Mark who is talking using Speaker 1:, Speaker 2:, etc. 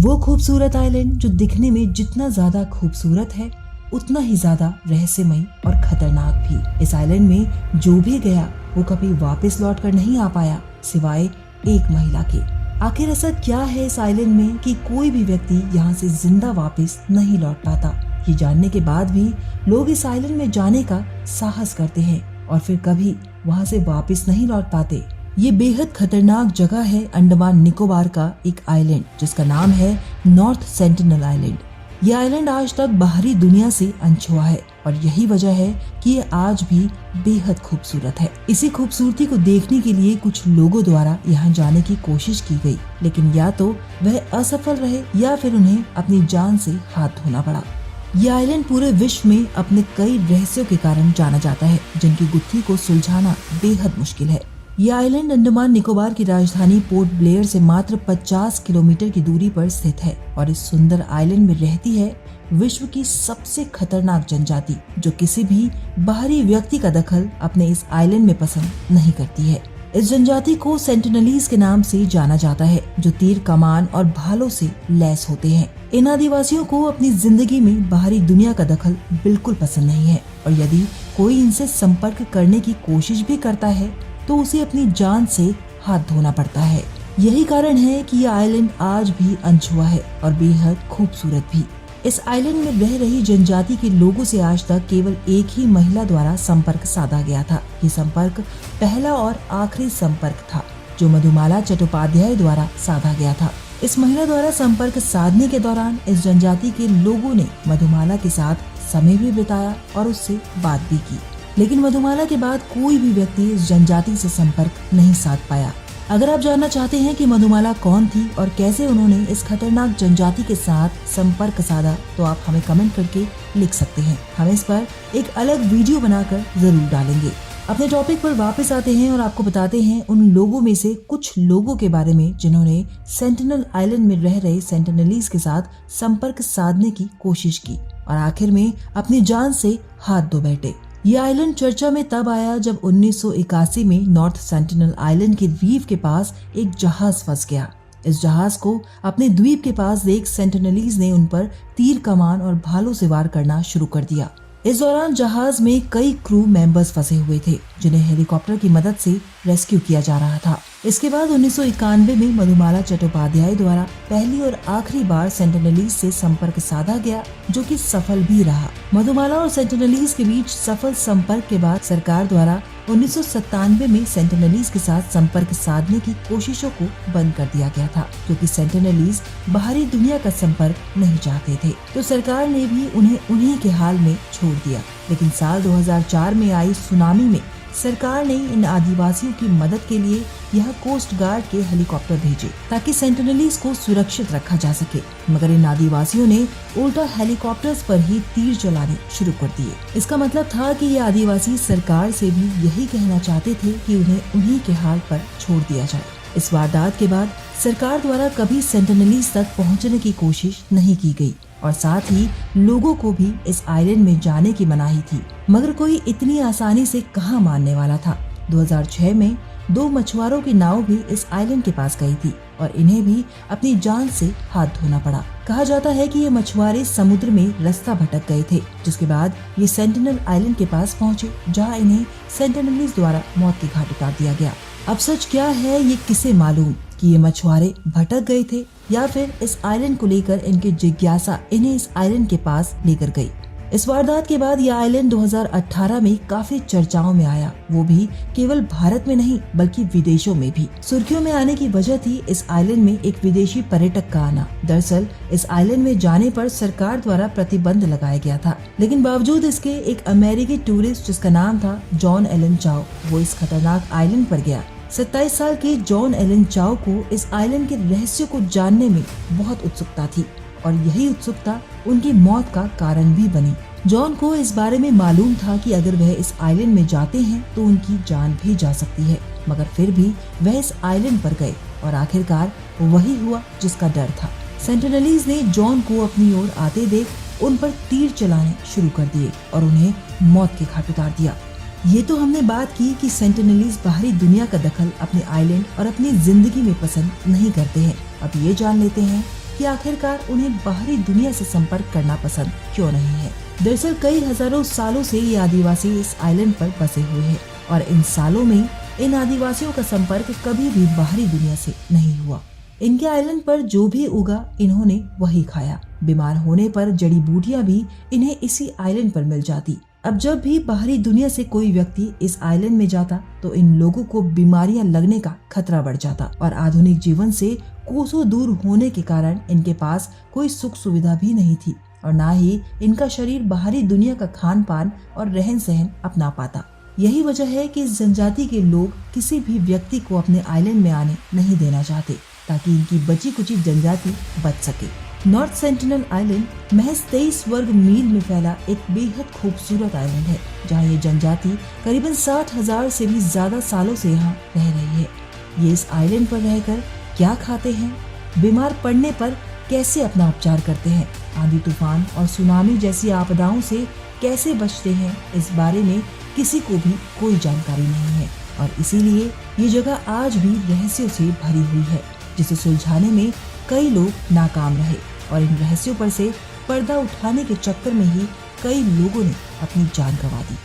Speaker 1: वो खूबसूरत आइलैंड जो दिखने में जितना ज्यादा खूबसूरत है उतना ही ज्यादा रहस्यमयी और खतरनाक भी। इस आइलैंड में जो भी गया वो कभी वापस लौट कर नहीं आ पाया सिवाय एक महिला के। आखिर ऐसा क्या है इस आइलैंड में कि कोई भी व्यक्ति यहाँ से जिंदा वापस नहीं लौट पाता। ये जानने के बाद भी लोग इस आइलैंड में जाने का साहस करते हैं और फिर कभी वहाँ से वापस नहीं लौट पाते। ये बेहद खतरनाक जगह है अंडमान निकोबार का एक आइलैंड जिसका नाम है नॉर्थ सेंटिनल आइलैंड। ये आइलैंड आज तक बाहरी दुनिया से अनछुआ है और यही वजह है कि ये आज भी बेहद खूबसूरत है। इसी खूबसूरती को देखने के लिए कुछ लोगों द्वारा यहाँ जाने की कोशिश की गई, लेकिन या तो वह असफल रहे या फिर उन्हें अपनी जान से हाथ धोना पड़ा। ये आइलैंड पूरे विश्व में अपने कई रहस्यों के कारण जाना जाता है जिनकी गुत्थी को सुलझाना बेहद मुश्किल है। ये आइलैंड अंडमान निकोबार की राजधानी पोर्ट ब्लेयर से मात्र 50 किलोमीटर की दूरी पर स्थित है और इस सुंदर आइलैंड में रहती है विश्व की सबसे खतरनाक जनजाति जो किसी भी बाहरी व्यक्ति का दखल अपने इस आइलैंड में पसंद नहीं करती है। इस जनजाति को सेंटिनलीज के नाम से जाना जाता है जो तीर कमान और भालों से लैस होते हैं। इन आदिवासियों को अपनी जिंदगी में बाहरी दुनिया का दखल बिल्कुल पसंद नहीं है और यदि कोई इनसे संपर्क करने की कोशिश भी करता है तो उसे अपनी जान से हाथ धोना पड़ता है। यही कारण है कि यह आइलैंड आज भी अनछुआ है और बेहद खूबसूरत भी। इस आइलैंड में रह रही जनजाति के लोगों से आज तक केवल एक ही महिला द्वारा संपर्क साधा गया था। ये संपर्क पहला और आखिरी संपर्क था जो मधुमाला चट्टोपाध्याय द्वारा साधा गया था। इस महिला द्वारा संपर्क साधने के दौरान इस जनजाति के लोगों ने मधुमाला के साथ समय भी बिताया और उससे बात भी की, लेकिन मधुमाला के बाद कोई भी व्यक्ति इस जनजाति से संपर्क नहीं साध पाया। अगर आप जानना चाहते हैं कि मधुमाला कौन थी और कैसे उन्होंने इस खतरनाक जनजाति के साथ संपर्क साधा तो आप हमें कमेंट करके लिख सकते हैं। हम इस पर एक अलग वीडियो बनाकर जरूर डालेंगे। अपने टॉपिक पर वापस आते हैं और आपको बताते हैं उन लोगों में से कुछ लोगों के बारे में जिन्होंने सेंटिनल आइलैंड में रह रहे सेंटिनलीज के साथ संपर्क साधने की कोशिश की और आखिर में अपनी जान से हाथ धो बैठे। ये आइलैंड चर्चा में तब आया जब 1981 में नॉर्थ सेंटिनल आइलैंड के द्वीप के पास एक जहाज फंस गया। इस जहाज को अपने द्वीप के पास देख सेंटिनलीज ने उन पर तीर कमान और भालों से वार करना शुरू कर दिया। इस दौरान जहाज में कई क्रू मेंबर्स फंसे हुए थे जिन्हें हेलीकॉप्टर की मदद से रेस्क्यू किया जा रहा था। इसके बाद 1991 में मधुमाला चट्टोपाध्याय द्वारा पहली और आखिरी बार सेंटिनलीज से संपर्क साधा गया जो कि सफल भी रहा। मधुमाला और सेंटिनलीज के बीच सफल संपर्क के बाद सरकार द्वारा 1997 में सेंटिनलीज के साथ संपर्क साधने की कोशिशों को बंद कर दिया गया था क्योंकि सेंटिनलीज बाहरी दुनिया का संपर्क नहीं चाहते थे, तो सरकार ने भी उन्हें उन्हीं के हाल में छोड़ दिया। लेकिन साल 2004 में आई सुनामी में सरकार ने इन आदिवासियों की मदद के लिए यहाँ कोस्ट गार्ड के हेलीकॉप्टर भेजे ताकि सेंटिनलीज को सुरक्षित रखा जा सके, मगर इन आदिवासियों ने उल्टा हेलीकॉप्टर्स पर ही तीर चलाने शुरू कर दिए। इसका मतलब था कि ये आदिवासी सरकार से भी यही कहना चाहते थे कि उन्हें उन्हीं के हाल पर छोड़ दिया जाए। इस वारदात के बाद सरकार द्वारा कभी सेंटिनलीज तक पहुँचने की कोशिश नहीं की गयी और साथ ही लोगों को भी इस आइलैंड में जाने की मनाही थी, मगर कोई इतनी आसानी से कहां मानने वाला था। 2006 में 2 मछुआरों की नाव भी इस आइलैंड के पास गई थी और इन्हें भी अपनी जान से हाथ धोना पड़ा। कहा जाता है कि ये मछुआरे समुद्र में रास्ता भटक गए थे, जिसके बाद ये सेंटिनल आइलैंड के पास पहुँचे जहाँ इन्हें सेंटिनलीज द्वारा मौत के घाट उतार दिया गया। अब सच क्या है ये किसे मालूम कि ये मछुआरे भटक गए थे या फिर इस आइलैंड को लेकर इनकी जिज्ञासा इन्हें इस आइलैंड के पास लेकर गई। इस वारदात के बाद यह आइलैंड 2018 में काफी चर्चाओं में आया, वो भी केवल भारत में नहीं बल्कि विदेशों में भी। सुर्खियों में आने की वजह थी इस आइलैंड में एक विदेशी पर्यटक का आना। दरअसल इस आइलैंड में जाने पर सरकार द्वारा प्रतिबंध लगाया गया था, लेकिन बावजूद इसके एक अमेरिकी टूरिस्ट जिसका नाम था जॉन एलन चाओ, वो इस खतरनाक आइलैंड पर गया। 27 साल के जॉन एलन चाओ को इस आइलैंड के रहस्यों को जानने में बहुत उत्सुकता थी और यही उत्सुकता उनकी मौत का कारण भी बनी। जॉन को इस बारे में मालूम था कि अगर वह इस आइलैंड में जाते हैं तो उनकी जान भी जा सकती है, मगर फिर भी वह इस आइलैंड पर गए और आखिरकार वही हुआ जिसका डर था। सेंटिनलीज ने जॉन को अपनी ओर आते देख उन पर तीर चलाने शुरू कर दिए और उन्हें मौत के घाट उतार दिया। ये तो हमने बात की कि सेंटिनलीज बाहरी दुनिया का दखल अपने आइलैंड और अपनी जिंदगी में पसंद नहीं करते हैं। अब ये जान लेते हैं कि आखिरकार उन्हें बाहरी दुनिया से संपर्क करना पसंद क्यों नहीं है। दरअसल कई हजारों सालों से ये आदिवासी इस आइलैंड पर बसे हुए हैं और इन सालों में इन आदिवासियों का संपर्क कभी भी बाहरी दुनिया से नहीं हुआ। इनके आइलैंड पर जो भी उगा इन्होंने वही खाया। बीमार होने पर जड़ी बूटियां भी इन्हें इसी आइलैंड पर मिल जाती। अब जब भी बाहरी दुनिया से कोई व्यक्ति इस आइलैंड में जाता तो इन लोगों को बीमारियां लगने का खतरा बढ़ जाता और आधुनिक जीवन से कोसों दूर होने के कारण इनके पास कोई सुख सुविधा भी नहीं थी और न ही इनका शरीर बाहरी दुनिया का खान पान और रहन सहन अपना पाता। यही वजह है कि इस जनजाति के लोग किसी भी व्यक्ति को अपने आइलैंड में आने नहीं देना चाहते ताकि इनकी बची कुची जनजाति बच सके। नॉर्थ सेंटिनल आइलैंड महज 23 वर्ग मील में फैला एक बेहद खूबसूरत आइलैंड है जहाँ ये जनजाति करीबन 60,000 से भी ज्यादा सालों से यहाँ रह रही है। ये इस आइलैंड पर रहकर क्या खाते हैं, बीमार पड़ने पर कैसे अपना उपचार करते हैं, आंधी तूफान और सुनामी जैसी आपदाओं से कैसे बचते हैं, इस बारे में किसी को भी कोई जानकारी नहीं है और इसीलिए ये जगह आज भी रहस्यों से भरी हुई है जिसे सुलझाने में कई लोग नाकाम रहे और इन रहस्यों पर से पर्दा उठाने के चक्कर में ही कई लोगों ने अपनी जान गंवा दी।